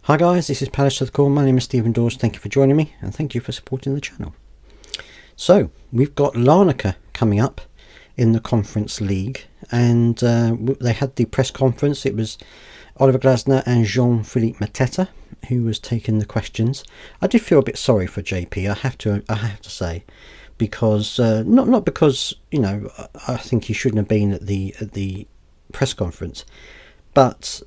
Hi guys, this is Palace to the Core. My name is Stephen Dawes. Thank you for joining me and thank you for supporting the channel. So we've got Larnaca coming up in the Conference League, and they had the press conference. It was Oliver Glasner and Jean-Philippe Mateta who was taking the questions. I did feel a bit sorry for JP. I have to say, because not because I think he shouldn't have been at the press conference, but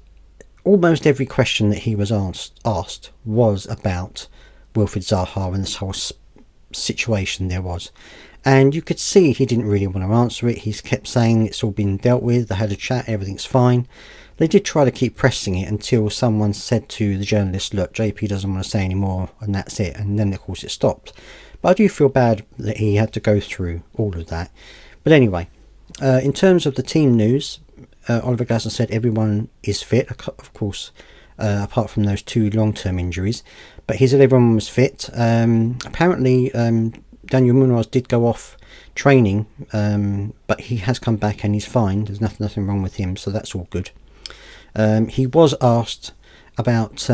almost every question that he was asked was about Wilfried Zaha and this whole situation there was. And you could see he didn't really want to answer it. He kept saying it's all been dealt with, they had a chat, everything's fine. They did try to keep pressing it until someone said to the journalist, look, JP doesn't want to say any more and that's it. And then of course it stopped. But I do feel bad that he had to go through all of that. But anyway, in terms of the team news, Oliver Glasner said everyone is fit, of course, apart from those two long-term injuries. But he said everyone was fit. Apparently, Daniel Munoz did go off training, but he has come back and he's fine. There's nothing wrong with him, so that's all good. He was asked about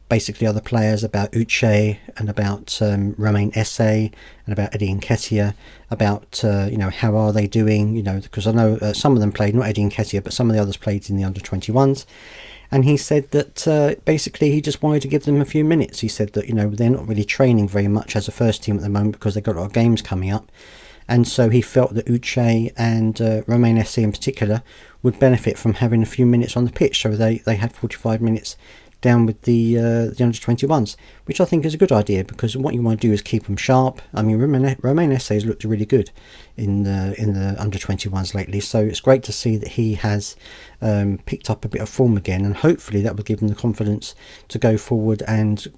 basically other players, about Uche and about Romain Esse and about Eddie Nketiah, about how are they doing, because I know some of them played, not Eddie Nketiah, but some of the others played in the under-21s. And he said that basically he just wanted to give them a few minutes. He said that they're not really training very much as a first team at the moment because they've got a lot of games coming up, and so he felt that Uche and Romain Esse in particular would benefit from having a few minutes on the pitch. So they had 45 minutes down with the under-21s, which I think is a good idea, because what you want to do is keep them sharp. I mean, Romain Esse has looked really good in the under-21s lately, so it's great to see that he has picked up a bit of form again, and hopefully that will give him the confidence to go forward and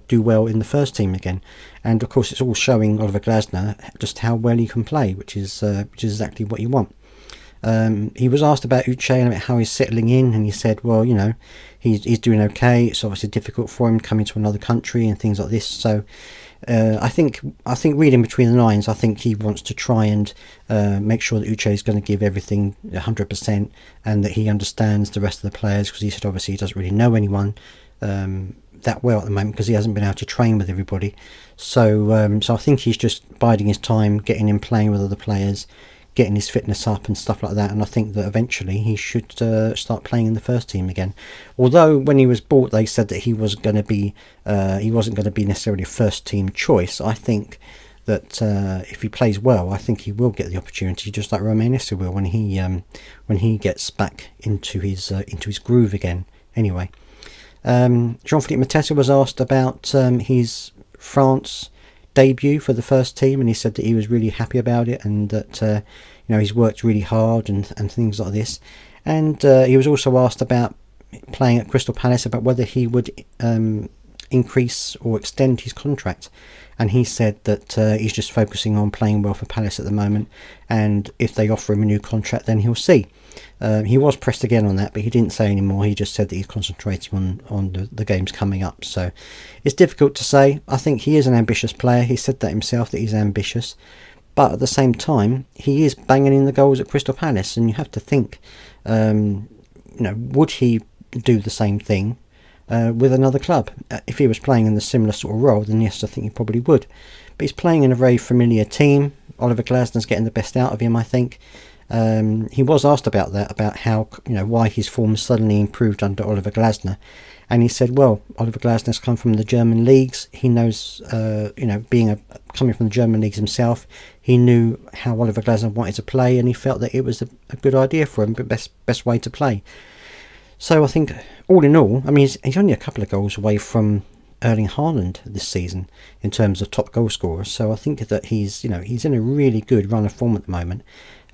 do well in the first team again. And of course it's all showing Oliver Glasner just how well he can play, which is exactly what you want. He was asked about Uche and about how he's settling in, and he said, well, he's doing okay. It's obviously difficult for him coming to another country and things like this. So I think reading between the lines, I think he wants to try and make sure that Uche is going to give everything 100%, and that he understands the rest of the players, because he said obviously he doesn't really know anyone that well at the moment because he hasn't been able to train with everybody. So I think he's just biding his time, getting him playing with other players, getting his fitness up and stuff like that, and I think that eventually he should start playing in the first team again. Although when he was bought they said that he wasn't going to be necessarily a first team choice. I think that if he plays well, I think he will get the opportunity, just like Romain Esse will when he gets back into his groove again. Anyway, Jean-Philippe Mateta was asked about his France debut for the first team, and he said that he was really happy about it, and that he's worked really hard and things like this. And he was also asked about playing at Crystal Palace, about whether he would increase or extend his contract, and he said that he's just focusing on playing well for Palace at the moment, and if they offer him a new contract then he'll see. He was pressed again on that, but he didn't say any more. He just said that he's concentrating on the games coming up. So it's difficult to say. I think he is an ambitious player. He said that himself, that he's ambitious, but at the same time he is banging in the goals at Crystal Palace, and you have to think, would he do the same thing with another club? If he was playing in the similar sort of role, then yes, I think he probably would. But he's playing in a very familiar team. Oliver Glasner's getting the best out of him, I think. He was asked about that, about how why his form suddenly improved under Oliver Glasner, and he said, well, Oliver Glasner's come from the German leagues. He knows, coming from the German leagues himself, he knew how Oliver Glasner wanted to play, and he felt that it was a good idea for him, the best way to play. So I think all in all, I mean, he's only a couple of goals away from Erling Haaland this season in terms of top goal scorers. So I think that he's in a really good run of form at the moment,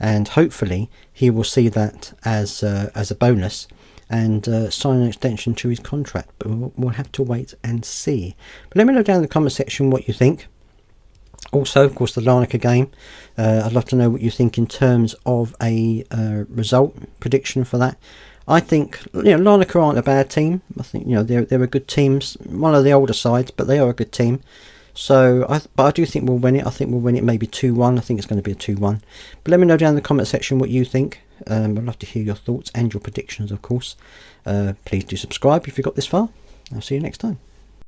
and hopefully he will see that as a bonus and sign an extension to his contract. But we'll have to wait and see. But let me know down in the comment section what you think. Also, of course, the Lanica game. I'd love to know what you think in terms of a result prediction for that. I think Lanica aren't a bad team. I think they're a good team, one of the older sides, but they are a good team. So I do think we'll win it. I think we'll win it maybe 2-1. I think it's going to be a 2-1. But let me know down in the comment section what you think. I'd love to hear your thoughts and your predictions, of course. Please do subscribe if you got this far. I'll see you next time.